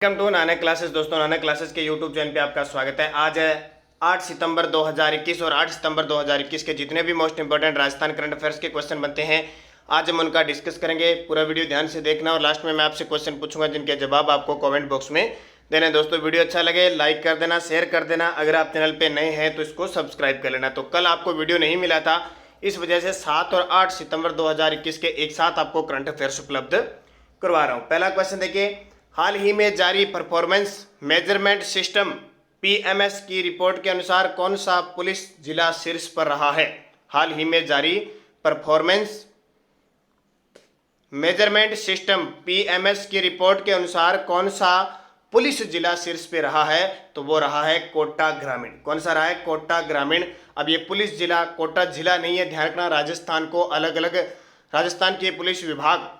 Welcome to Nanak classes. दोस्तों, Nanak classes के YouTube channel पे आपका स्वागत है। आज है 8 सितंबर 2021 और 8 सितंबर 2021 के जितने भी most important Rajasthan current affairs के क्वेश्चन बनते हैं आज हम उनका डिस्कस करेंगे। पूरा वीडियो ध्यान से देखना और लास्ट में मैं आपसे क्वेश्चन पूछूंगा जिनके जवाब आपको कॉमेंट बॉक्स में देना है। दोस्तों, वीडियो अच्छा लगे लाइक कर देना, शेयर कर देना। अगर आप चैनल पर नए हैं तो इसको सब्सक्राइब कर लेना। तो कल आपको वीडियो नहीं मिला था, इस वजह से 7 और 8 सितंबर 2021 के एक साथ आपको करंट अफेयर्स उपलब्ध करवा रहा हूँ। पहला क्वेश्चन देखिए, हाल ही में जारी परफॉर्मेंस मेजरमेंट सिस्टम पीएमएस की रिपोर्ट के अनुसार कौन सा पुलिस जिला शीर्ष पर रहा है। हाल ही में जारी परफॉर्मेंस मेजरमेंट सिस्टम पीएमएस की रिपोर्ट के अनुसार कौन सा पुलिस जिला शीर्ष पे रहा है, तो वो रहा है कोटा ग्रामीण। कौन सा रहा है? कोटा ग्रामीण। अब ये पुलिस जिला कोटा जिला नहीं है, ध्यान रखना। राजस्थान को अलग अलग, राजस्थान के पुलिस विभाग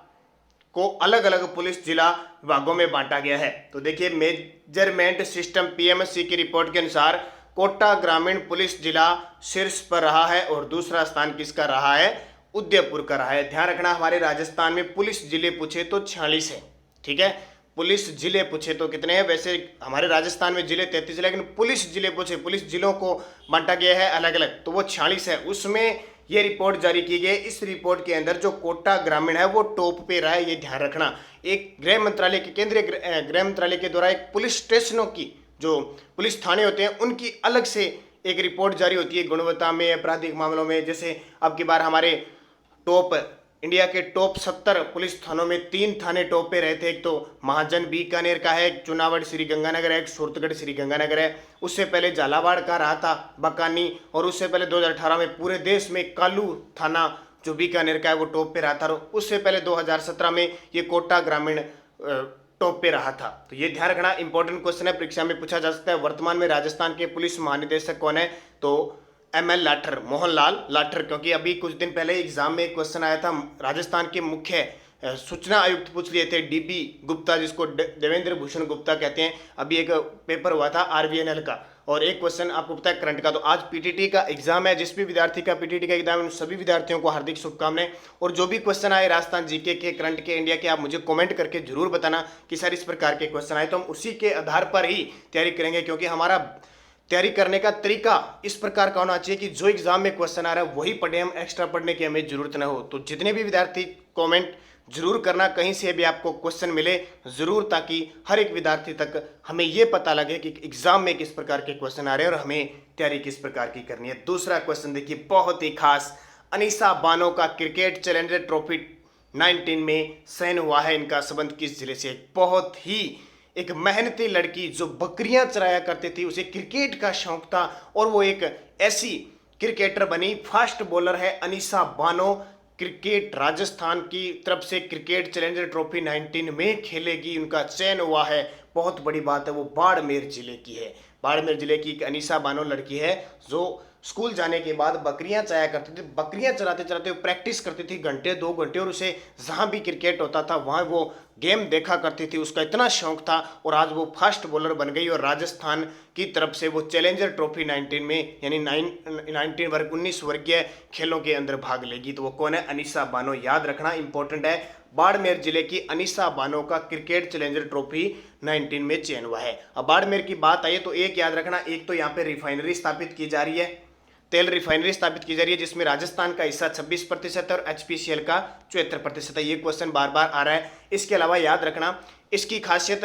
को अलग अलग पुलिस जिला विभागों में बांटा गया है। तो देखिए, मेजरमेंट सिस्टम पीएमएससी की रिपोर्ट के अनुसार कोटा ग्रामीण पुलिस जिला शीर्ष पर रहा है और दूसरा स्थान किसका रहा है? उदयपुर का रहा है। ध्यान रखना, हमारे राजस्थान में पुलिस जिले पूछे तो 46 है, ठीक है। पुलिस जिले पूछे तो कितने हैं? वैसे हमारे राजस्थान में जिले 33 है, लेकिन पुलिस जिले पूछे, पुलिस जिलों को बांटा गया है अलग अलग, तो वो 46 है। उसमें ये रिपोर्ट जारी की गई। इस रिपोर्ट के अंदर जो कोटा ग्रामीण है वो टॉप पे रहा है, ये ध्यान रखना। एक गृह मंत्रालय के केंद्रीय गृह मंत्रालय के द्वारा एक पुलिस स्टेशनों की, जो पुलिस थाने होते हैं, उनकी अलग से एक रिपोर्ट जारी होती है गुणवत्ता में, आपराधिक मामलों में। जैसे अब की बार हमारे टॉप इंडिया के टॉप 70 पुलिस थानों में 3 थाने टॉप पे रहे थे। एक तो महाजन बीकानेर का है, एक चुनावड़ श्री गंगानगर है, एक सूरतगढ़ श्री गंगानगर है। उससे पहले झालावाड़ का रहा था बकानी, और उससे पहले 2018 में पूरे देश में कालू थाना जो बीकानेर का है वो टॉप पे रहा था। उससे पहले 2017 में ये कोटा ग्रामीण टॉप पे रहा था। तो ये ध्यान रखना, इंपॉर्टेंट क्वेश्चन है, परीक्षा में पूछा जा सकता है। वर्तमान में राजस्थान के पुलिस महानिदेशक कौन है? तो ML लाठर, मोहनलाल लाठर। क्योंकि अभी कुछ दिन पहले एग्जाम में एक क्वेश्चन आया था, राजस्थान के मुख्य सूचना आयुक्त पूछ लिए थे, DB गुप्ता, जिसको देवेंद्र भूषण गुप्ता कहते हैं। अभी एक पेपर हुआ था RVNL का, और एक क्वेश्चन आपको पता है करंट का। तो आज PTT का एग्जाम है, जिस भी विद्यार्थी का PTT का एग्जाम है उन सभी विद्यार्थियों को हार्दिक शुभकामनाएं। और जो भी क्वेश्चन आए राजस्थान GK के, करंट के, इंडिया के, आप मुझे कमेंट करके जरूर बताना कि सर इस प्रकार के क्वेश्चन आए, तो हम उसी के आधार पर ही तैयारी करेंगे। क्योंकि हमारा तैयारी करने का तरीका इस प्रकार का होना चाहिए कि जो एग्जाम में क्वेश्चन आ रहा है वही पढ़े हम, एक्स्ट्रा पढ़ने की हमें जरूरत ना हो। तो जितने भी विद्यार्थी कमेंट जरूर करना, कहीं से भी आपको क्वेश्चन मिले जरूर, ताकि हर एक विद्यार्थी तक हमें यह पता लगे कि एग्जाम में किस प्रकार के क्वेश्चन आ रहे हैं और हमें तैयारी किस प्रकार की करनी है। दूसरा क्वेश्चन देखिए, बहुत ही खास, अनीसा बानो का क्रिकेट चैलेंजर ट्रॉफी 19 में चयन हुआ है। इनका संबंध किस जिले से? बहुत ही एक मेहनती लड़की जो बकरियां चराया करती थी, उसे क्रिकेट का शौक था और वो एक ऐसी क्रिकेटर बनी। फास्ट बॉलर है अनीसा बानो। क्रिकेट राजस्थान की तरफ से क्रिकेट चैलेंजर ट्रॉफी 19 में खेलेगी, उनका चयन हुआ है। बहुत बड़ी बात है, वो बाड़मेर जिले की है। बाड़मेर जिले की एक अनीसा बानो लड़की है जो स्कूल जाने के बाद बकरियां चराया करती थी। बकरियां चराते चराते वो प्रैक्टिस करती थी घंटे 2 घंटे, और उसे जहां भी क्रिकेट होता था वहां वो गेम देखा करती थी। उसका इतना शौक था और आज वो फास्ट बॉलर बन गई और राजस्थान की तरफ से वो चैलेंजर ट्रॉफी 19 में, यानी 19 वर्ग 19 वर्गीय खेलों के अंदर भाग लेगी। तो वो कौन है? अनीसा बानो। याद रखना, इंपॉर्टेंट है। बाड़मेर जिले की अनीसा बानो का क्रिकेट चैलेंजर ट्रॉफी 19 में चयन हुआ है। अब बाड़मेर की बात आई तो एक याद रखना, एक तो यहाँ पे रिफाइनरी स्थापित की जा रही है, तेल रिफाइनरी स्थापित की जा रही है, जिसमें राजस्थान का हिस्सा 26% और HPCL का 74% है। ये क्वेश्चन बार बार आ रहा है। इसके अलावा याद रखना, इसकी खासियत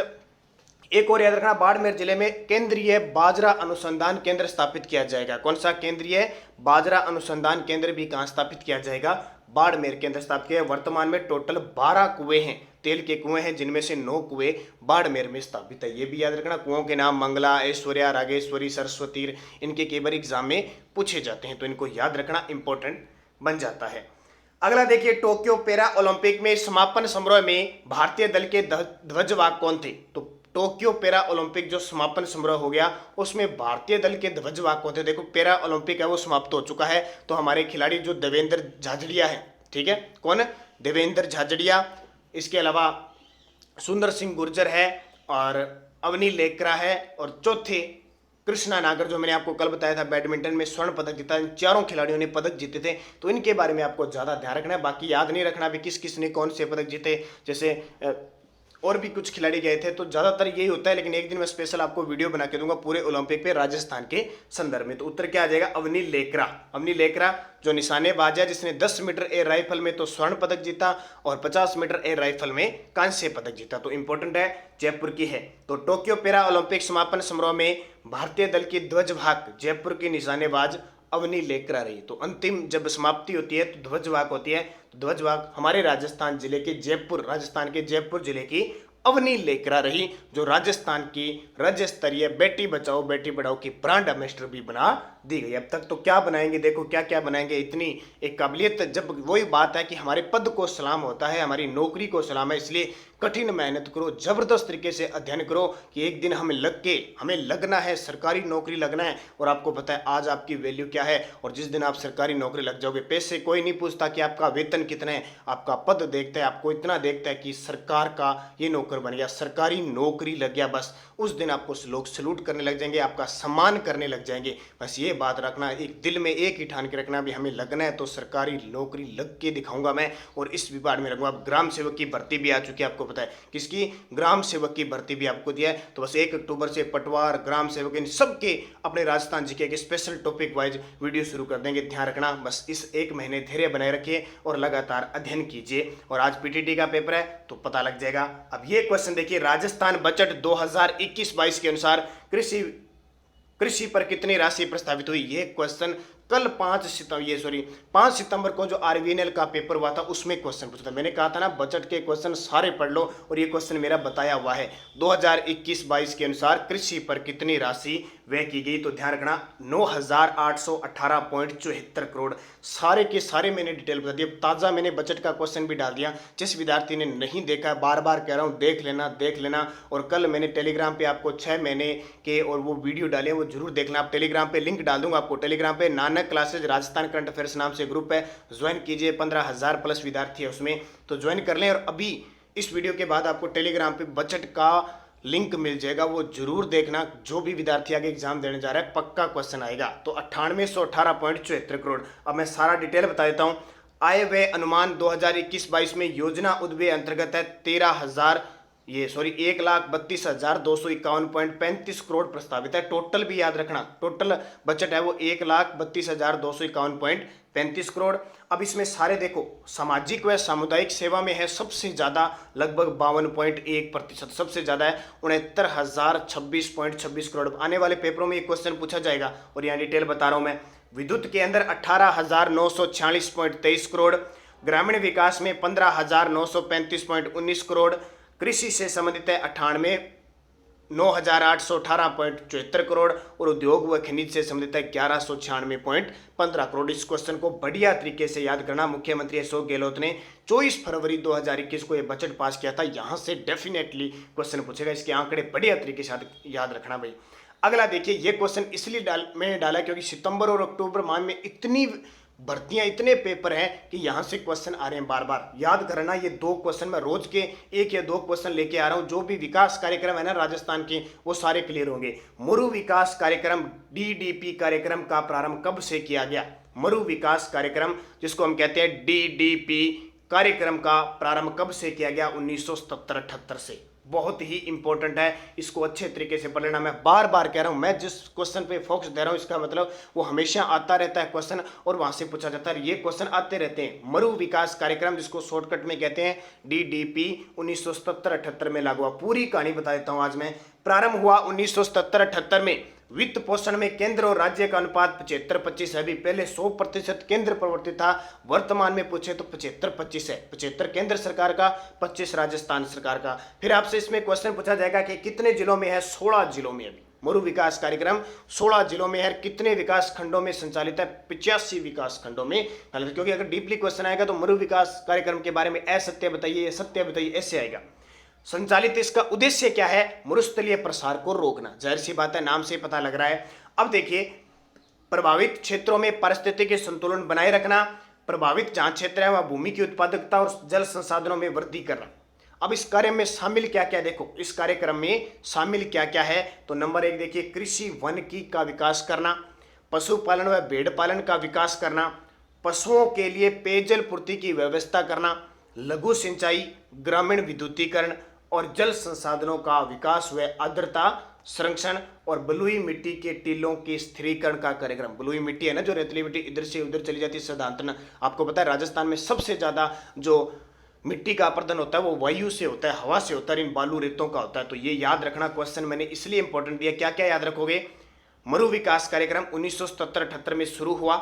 एक और याद रखना, बाड़मेर जिले में केंद्रीय बाजरा अनुसंधान केंद्र स्थापित किया जाएगा। कौन सा? केंद्रीय बाजरा अनुसंधान केंद्र भी कहां स्थापित किया जाएगा? बाड़मेर के अंदर स्थापित किया। वर्तमान में टोटल 12 कुएं हैं, तेल के कुएं हैं, जिनमें से 9 कुएं बाड़मेर में स्थापित है। ये भी याद रखना। कुओं के नाम मंगला, ऐश्वर्या, रागेश्वरी, सरस्वती, इनके कई बार एग्जाम में पूछे जाते हैं, तो इनको याद रखना, इंपॉर्टेंट बन जाता है। अगला देखिए, टोक्यो पैरा ओलंपिक में समापन समारोह में भारतीय दल के ध्वजवाहक कौन थे? तो टोक्यो पैरा ओलंपिक जो समापन समारोह हो गया उसमें भारतीय दल के ध्वजवाहक कौन थे? देखो, पैरा ओलंपिक है वो समाप्त हो चुका है, तो हमारे खिलाड़ी जो देवेंद्र झाझड़िया है, ठीक है, कौन है? देवेंद्र झाझड़िया। इसके अलावा सुंदर सिंह गुर्जर है और अवनी लेकरा है, और चौथे कृष्णा नागर, जो मैंने आपको कल बताया था बैडमिंटन में स्वर्ण पदक जीता। इन चारों खिलाड़ियों ने पदक जीते थे, तो इनके बारे में आपको ज्यादा ध्यान रखना है। बाकी याद नहीं रखना भी किस किस ने कौन से पदक जीते। जैसे और भी कुछ खिलाड़ी गए थे, तो ज़्यादातर यही होता है। लेकिन एक दिन मैं स्पेशल आपको वीडियो बना के दूंगा पूरे ओलंपिक पे राजस्थान के संदर्भ में। तो उत्तर क्या आ जाएगा? अवनी लेकरा। अवनी लेकरा जो निशानेबाज है, जिसने 10 मीटर एयर राइफल में तो स्वर्ण पदक जीता और 50 मीटर एयर राइफल में कांस्य पदक जीता। तो इंपॉर्टेंट है, जयपुर की है। तो टोक्यो पैरा ओलंपिक समापन समारोह में भारतीय दल की ध्वजवाहक जयपुर की निशानेबाज अवनी लेकरा रही। तो अंतिम जब समाप्ति होती है तो ध्वजवाहक होती है। तो ध्वजवाहक हमारे राजस्थान जिले के राजस्थान के जयपुर जिले की अवनी लेकरा रही, जो राजस्थान की राज्य स्तरीय बेटी बचाओ बेटी पढ़ाओ की ब्रांड एम्बेसडर भी बना दी गई। अब तक तो क्या बनाएंगे, देखो क्या क्या बनाएंगे। इतनी एक काबिलियत, जब वही बात है कि हमारे पद को सलाम होता है, हमारी नौकरी को सलाम है, इसलिए कठिन मेहनत करो, जबरदस्त तरीके से अध्ययन करो कि एक दिन हमें लगना है, सरकारी नौकरी लगना है। और आपको पता है आज आपकी वैल्यू क्या है, और जिस दिन आप सरकारी नौकरी लग जाओगे, पैसे कोई नहीं पूछता कि आपका वेतन कितना है, आपका पद देखता है, आपको इतना देखता है कि सरकार का ये नौकर बन गया, सरकारी नौकरी लग गया, बस उस दिन आपको लोग सलूट करने लग जाएंगे, आपका सम्मान करने लग जाएंगे। बस ये बात रखना, एक दिल में एक ही ठान के रखना भी हमें लगना है तो सरकारी नौकरी लग के दिखाऊंगा मैं, और इस विभाग में लगूंगा। अब ग्राम सेवक की भर्ती भी आ चुकी है, आपको पता है किसकी? ग्राम सेवक की भर्ती भी आपको दिया है। तो बस 1 अक्टूबर से पटवार, ग्राम सेवक, इन सबके अपने राजस्थान जीके के स्पेशल टॉपिक वाइज वीडियो शुरू कर देंगे। ध्यान रखना, बस इस एक महीने धैर्य बनाए रखिए और लगातार अध्ययन कीजिए। और आज पीटीटी का पेपर है तो पता लग जाएगा। अब ये क्वेश्चन देखिए, राजस्थान बजट 2021-22 के अनुसार कृषि पर कितनी राशि प्रस्तावित हुई? ये क्वेश्चन कल 5 सितंबर को जो आरवीएनएल का पेपर हुआ था उसमें क्वेश्चन पूछा था। मैंने कहा था ना, बजट के क्वेश्चन सारे पढ़ लो, और ये क्वेश्चन मेरा बताया हुआ है। 2021-22 के अनुसार कृषि पर कितनी राशि व्यय की गई? तो ध्यान रखना 9,818.74 करोड़। सारे के सारे मैंने डिटेल बता दिया। ताज़ा मैंने बजट का क्वेश्चन भी डाल दिया। जिस विद्यार्थी ने नहीं देखा, बार बार कह रहा हूँ देख लेना। और कल मैंने टेलीग्राम पे आपको 6 महीने के और वो वीडियो डाले, वो जरूर देखना। आप टेलीग्राम पे लिंक डाल दूंगा आपको। टेलीग्राम पे Nanak classes Rajasthan current affairs नाम से ग्रुप है, ज्वाइन कीजिए। 15,000 प्लस विद्यार्थी है उसमें, तो ज्वाइन कर लें। और अभी इस वीडियो के बाद आपको टेलीग्राम पे बजट का लिंक मिल जाएगा, वो जरूर देखना। जो भी विद्यार्थी आगे एग्जाम देने जा रहा है पक्का क्वेश्चन आएगा। तो 9818.74 करोड़। अब मैं सारा डिटेल बता देता हूं। आय व्यय अनुमान 2021-22 में योजना उद्व्यय अंतर्गत है 1,32,251.35 करोड़ प्रस्तावित है। टोटल भी याद रखना, टोटल बजट है वो 1,32,251.35 करोड़। अब इसमें सारे देखो, सामाजिक व सामुदायिक सेवा में है सबसे ज्यादा, लगभग 52.1%, सबसे ज्यादा है 69,026.26 करोड़। आने वाले पेपरों में ये क्वेश्चन पूछा जाएगा और यहाँ डिटेल बता रहा हूं मैं। विद्युत के अंदर 18,946.23 करोड़, ग्रामीण विकास में 15,935.19 करोड़, कृषि से संबंधित है 9,818.74 करोड़, और उद्योग व खनिज से संबंधित है 1,196.15 करोड़। इस क्वेश्चन को बढ़िया तरीके से याद करना। मुख्यमंत्री अशोक गहलोत ने 24 फरवरी 2021 को यह बजट पास किया था। यहां से डेफिनेटली क्वेश्चन पूछेगा, इसके आंकड़े बढ़िया तरीके से याद रखना भाई। अगला देखिए, ये क्वेश्चन इसलिए मैंने डाला क्योंकि सितंबर और अक्टूबर माह में इतनी भर्तियां, इतने पेपर हैं कि यहां से क्वेश्चन आ रहे हैं बार बार। याद करना, ये 2 क्वेश्चन मैं रोज के 1 या 2 क्वेश्चन लेके आ रहा हूं। जो भी विकास कार्यक्रम है ना राजस्थान के, वो सारे क्लियर होंगे। मरु विकास कार्यक्रम डीडीपी कार्यक्रम का प्रारंभ कब से किया गया? मरु विकास कार्यक्रम, जिसको हम कहते हैं डीडीपी कार्यक्रम, का प्रारंभ कब से किया गया? 1977-78 से। बहुत ही इंपॉर्टेंट है, इसको अच्छे तरीके से पढ़ लेना। मैं बार बार कह रहा हूं, मैं जिस क्वेश्चन पे फोकस दे रहा हूं इसका मतलब वो हमेशा आता रहता है क्वेश्चन, और वहां से पूछा जाता है। ये क्वेश्चन आते रहते हैं। मरु विकास कार्यक्रम, जिसको शॉर्टकट में कहते हैं डीडीपी, 1977-78 में लागू हुआ। पूरी कहानी बता देता हूं आज मैं। प्रारंभ हुआ 1977-78 में। वित्त पोषण में केंद्र और राज्य का अनुपात 75-25 है। अभी पहले 100% केंद्र प्रवर्तित था, वर्तमान में पूछे तो 75-25 है। 75 केंद्र सरकार का, 25 राजस्थान सरकार का। फिर आपसे इसमें क्वेश्चन पूछा जाएगा कि कितने जिलों में है? 16 जिलों में। अभी मरु विकास कार्यक्रम 16 जिलों में है। कितने विकास खंडों में संचालित है? 85 विकास खंडों में। क्योंकि अगर डीपली क्वेश्चन आएगा तो मरु विकास कार्यक्रम के बारे में असत्य बताइए, सत्य बताइए, ऐसे आएगा। संचालित इसका उद्देश्य क्या है? मरुस्थलीय प्रसार को रोकना। जाहिर सी बात है, नाम से पता लग रहा है। अब देखिए, प्रभावित क्षेत्रों में पारिस्थितिकी संतुलन बनाए रखना, प्रभावित जहां क्षेत्र है वहां भूमि की उत्पादकता और जल संसाधनों में वृद्धि करना। अब इस कार्य में शामिल क्या क्या, देखो इस कार्यक्रम में शामिल क्या क्या है। तो नंबर 1 देखिए, कृषि वनिकी का विकास करना, पशुपालन व भेड़ पालन का विकास करना, पशुओं के लिए पेयजल पूर्ति की व्यवस्था करना, लघु सिंचाई, ग्रामीण विद्युतीकरण, और जल संसाधनों का विकास व आर्द्रता संरक्षण और बलुई मिट्टी के टीलों के स्थिरीकरण का कार्यक्रम। बलुई मिट्टी है ना, जो रेतीली मिट्टी इधर से उधर चली जाती है साधारणतः, आपको पता है राजस्थान में सबसे ज्यादा जो मिट्टी का अपरदन होता है वो वायु से होता है, हवा से होता है, इन बालू रेतों का होता है। तो ये याद रखना क्वेश्चन मैंने इसलिए इंपॉर्टेंट दिया। क्या क्या याद रखोगे? मरु विकास कार्यक्रम 1977-78 में शुरू हुआ,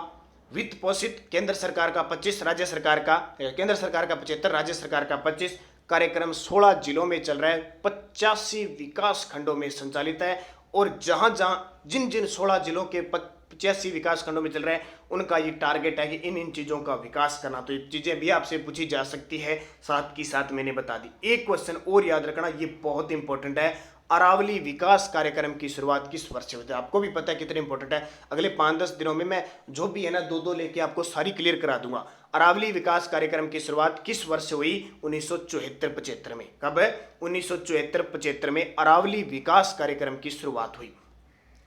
वित्त पोषित, केंद्र सरकार का 25, राज्य सरकार का, केंद्र सरकार का 75, राज्य सरकार का 25, कार्यक्रम 16 जिलों में चल रहा है, 85 विकास खंडों में संचालित है। और जहां जहां जिन जिन 16 जिलों के 85 विकास खंडों में चल रहा है उनका ये टारगेट है कि इन इन चीजों का विकास करना। तो ये चीजें भी आपसे पूछी जा सकती है, साथ की साथ मैंने बता दी। एक क्वेश्चन और याद रखना, ये बहुत इंपॉर्टेंट है, अरावली विकास कार्यक्रम की शुरुआत किस वर्ष से होती है? आपको भी पता है कितने इंपॉर्टेंट है। अगले 5-10 दिनों में मैं जो भी है ना 2-2 लेके आपको सारी क्लियर करा दूंगा। अरावली विकास कार्यक्रम की शुरुआत किस वर्ष से हुई? 1974-75 में। कब है? 1974-75 में अरावली विकास कार्यक्रम की शुरुआत हुई।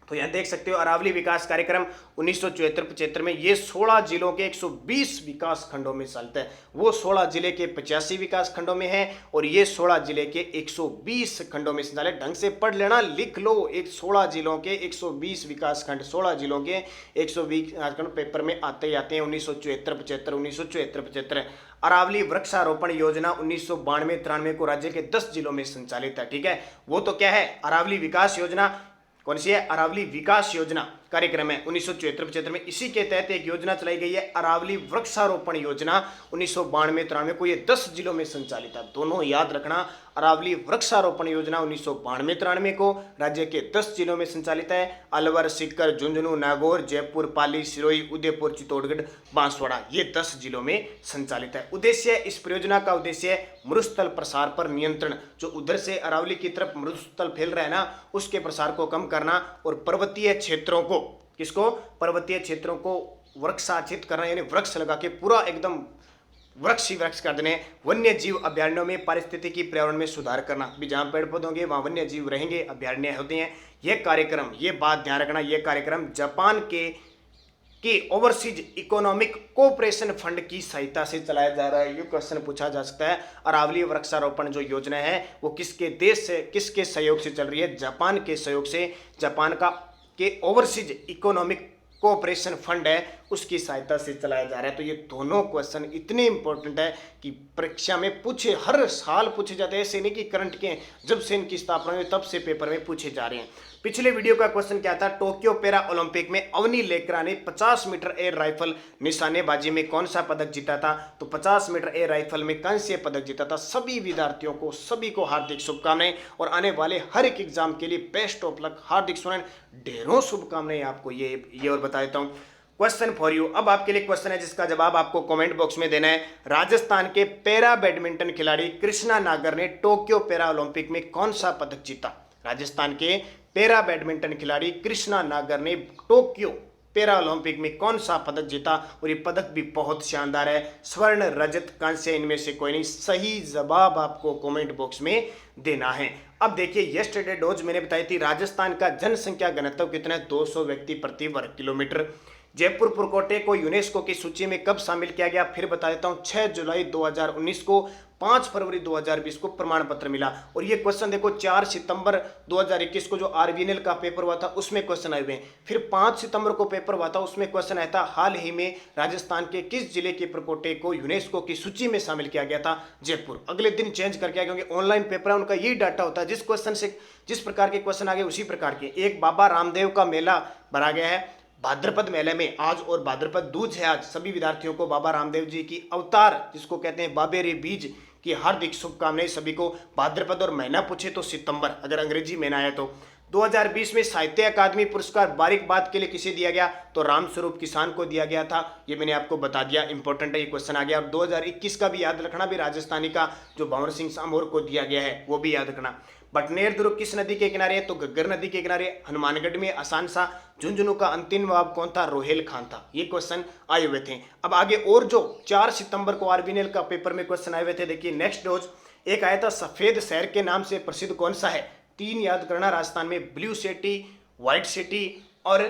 तो यहां देख सकते हो अरावली विकास कार्यक्रम 1974-75 में ये 16 जिलों के 120 विकास खंडों में चलता है। वो 16 जिले के 85 विकास खंडों में है और ये 16 जिले के 120 खंडों में संचालित। ढंग से पढ़ लेना, लिख लो, एक 16 जिलों के 120 विकास खंड, 16 जिलों के 120 विकास खंड पेपर में आते ही आते हैं। 1974-75 अरावली वृक्षारोपण योजना 1992-93 को राज्य के 10 जिलों में संचालित है। ठीक है, वो तो क्या है? अरावली विकास योजना। कौन सी है? अरावली विकास योजना कार्यक्रम है 1974-75 में। इसी के तहत एक योजना चलाई गई है अरावली वृक्षारोपण योजना 1992-93 को, ये 10 जिलों में संचालित है। दोनों याद रखना, अरावली वृक्षारोपण योजना 1992-93 को राज्य के 10 जिलों में संचालित है। अलवर, सीकर, झुंझुनू, नागौर, जयपुर, पाली, सिरोही, उदयपुर, चित्तौड़गढ़, बांसवाड़ा, ये 10 जिलों में संचालित है। उद्देश्य, इस परियोजना का उद्देश्य है मरुस्थल प्रसार पर नियंत्रण। जो उधर से अरावली की तरफ मरुस्थल फैल रहा है ना, उसके प्रसार को कम करना और पर्वतीय क्षेत्रों को, किसको? पर्वतीय क्षेत्रों को वृक्षाच्छित करना, यानी वृक्ष लगा के पूरा एकदम वृक्ष ही वृक्ष कर देने। वन्य जीव अभ्यारण्यों में पारिस्थितिकी पर्यावरण में सुधार करना, भी जहां पेड़ पौधे होंगे वहां वन्य जीव रहेंगे, अभ्यारण्य होते हैं। यह कार्यक्रम, ये बात ध्यान रखना, यह कार्यक्रम जापान के ओवरसीज इकोनॉमिक कोऑपरेशन फंड की सहायता से चलाया जा रहा है। ये क्वेश्चन पूछा जा सकता है। अरावली वृक्षारोपण जो योजना है वो किसके देश से, किसके सहयोग से चल रही है? जापान के सहयोग से। जापान के ओवरसीज इकोनॉमिक कोऑपरेशन फंड है, उसकी सहायता से चलाया जा रहा है। तो ये दोनों क्वेश्चन इतने इंपॉर्टेंट है कि परीक्षा में पूछे, हर साल पूछे जाते हैं। ऐसे नहीं कि करंट के जब से इनकी स्थापना हुई तब से पेपर में पूछे जा रहे हैं। पिछले वीडियो का क्वेश्चन क्या था? टोक्यो पैरा ओलंपिक में अवनी लेकरा ने 50 मीटर एयर राइफल निशानेबाजी में कौन सा पदक जीता था? तो 50 मीटर एयर राइफल में कांस्य पदक जीता था। सभी विद्यार्थियों को, सभी को हार्दिक शुभकामनाएं और आने वाले हर एक एग्जाम के लिए बेस्ट ऑफ लक, हार्दिक ढेरों शुभकामनाएं आपको। ये और बता देता हूं क्वेश्चन फॉर यू। अब आपके लिए क्वेश्चन है जिसका जवाब आपको कमेंट बॉक्स में देना है। राजस्थान के पैरा बैडमिंटन खिलाड़ी कृष्णा नागर ने टोक्यो पैरा ओलंपिक में कौन सा पदक जीता? राजस्थान के पैरा बैडमिंटन खिलाड़ी कृष्णा नागर ने टोक्यो पैरा ओलंपिक में कौन सा पदक जीता? और ये पदक भी बहुत शानदार है, स्वर्ण, रजत, कांस्य, इनमें से कोई नहीं। सही जवाब आपको कमेंट बॉक्स में देना है। अब देखिए, यस्टरडे डोज मैंने बताई थी राजस्थान का जनसंख्या घनत्व कितना है? 200 व्यक्ति प्रति वर्ग किलोमीटर। जयपुर पुरकोटे को यूनेस्को की सूची में कब शामिल किया गया? फिर बता देता हूं, 6 जुलाई 2019 को, 5 फरवरी 2020 को प्रमाण पत्र मिला। और ये क्वेश्चन देखो 4 सितंबर 2021 को जो आरबीएनएल का पेपर हुआ था उसमें क्वेश्चन आए हुए हैं। फिर 5 सितंबर को पेपर हुआ था, उसमें क्वेश्चन आया था हाल ही में राजस्थान के किस जिले के पुरकोटे को यूनेस्को की सूची में शामिल किया गया था? जयपुर। अगले दिन चेंज करके आया, क्योंकि ऑनलाइन पेपर है, उनका यही डाटा होता है, जिस क्वेश्चन से जिस प्रकार के क्वेश्चन आ गए उसी प्रकार के। एक बाबा रामदेव का मेला भरा गया है भाद्रपद मेले में आज, और भाद्रपद दूज है आज। सभी विद्यार्थियों को बाबा रामदेव जी की अवतार, जिसको कहते हैं बाबेरे बीज, की हार्दिक शुभकामनाएं सभी को। भाद्रपद और महीना पूछे तो सितंबर, अगर अंग्रेजी महीना आया तो। 2020 में साहित्य अकादमी पुरस्कार बारीक बात के लिए किसे दिया गया? तो रामस्वरूप किसान को दिया गया था। ये मैंने आपको बता दिया, इंपॉर्टेंट है, ये क्वेश्चन आ गया। और 2021 का भी याद रखना, भी राजस्थानी का जो भंवर सिंह सामोर को दिया गया है वो भी याद रखना। बटनेर दुर्ग किस नदी के किनारे है? तो घग्गर नदी के किनारे। हनुमानगढ़ में आसान सा। झुंझुनू का अंतिम नवाब कौन था? रोहेल खान था। ये क्वेश्चन आए हुए थे। अब आगे और जो 4 सितंबर को आरबीएनएल का पेपर में क्वेश्चन आए हुए थे, देखिए नेक्स्ट डोज। एक आया था सफेद शहर के नाम से प्रसिद्ध कौन सा है? 3 याद करना राजस्थान में, ब्लू सिटी, व्हाइट सिटी और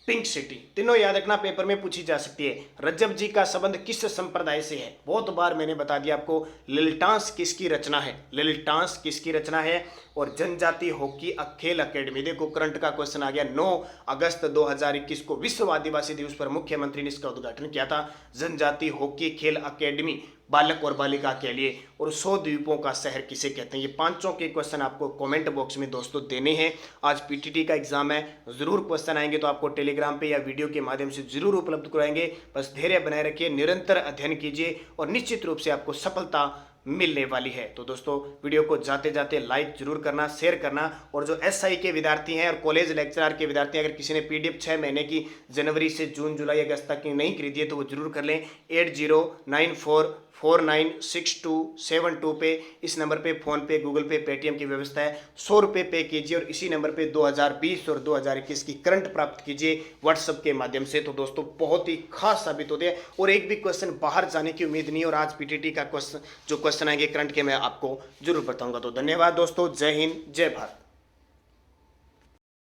पिंक सिटी। तीनों याद रखना, पेपर में पूछी जा सकती है। रज्जब जी का संबंध किस संप्रदाय से है? बहुत बार मैंने बता दिया आपको। लिल्टांस किसकी रचना है? लिल्टांस किसकी रचना है? और जनजाति हॉकी खेल अकेडमी, देखो करंट का क्वेश्चन आ गया। 9 अगस्त 2021 को विश्व आदिवासी दिवस पर मुख्यमंत्री ने इसका उद्घाटन किया था। जनजाति हॉकी खेल अकेडमी बालक और बालिका के लिए। और 100 द्वीपों का शहर किसे कहते हैं? ये पांचों के क्वेश्चन आपको कमेंट बॉक्स में दोस्तों देने हैं। आज पीटीटी का एग्जाम है, जरूर क्वेश्चन आएंगे तो आपको टेलीग्राम पे या वीडियो के माध्यम से जरूर उपलब्ध कराएंगे। बस धैर्य बनाए रखिए, निरंतर अध्ययन कीजिए और निश्चित रूप से आपको सफलता मिलने वाली है। तो दोस्तों वीडियो को जाते जाते लाइक जरूर करना, शेयर करना। और जो एसआई के विद्यार्थी हैं और कॉलेज लेक्चरर के विद्यार्थी, अगर किसी ने पीडीएफ 6 महीने की जनवरी से जून जुलाई अगस्त तक की नहीं खरीदी है तो वो जरूर कर लें। 8094496272 पे, इस नंबर पे फोन पे, गूगल पे, पेटीएम की व्यवस्था है। 100 रुपये पे कीजिए और इसी नंबर पे 2020 और 2021 की करंट प्राप्त कीजिए व्हाट्सएप के माध्यम से। तो दोस्तों बहुत ही खास साबित होते हैं और एक भी क्वेश्चन बाहर जाने की उम्मीद नहीं। और आज पीटीटी का क्वेश्चन जो क्वेश्चन आएंगे करंट के, मैं आपको जरूर बताऊंगा। तो धन्यवाद दोस्तों, जय हिंद, जय भारत।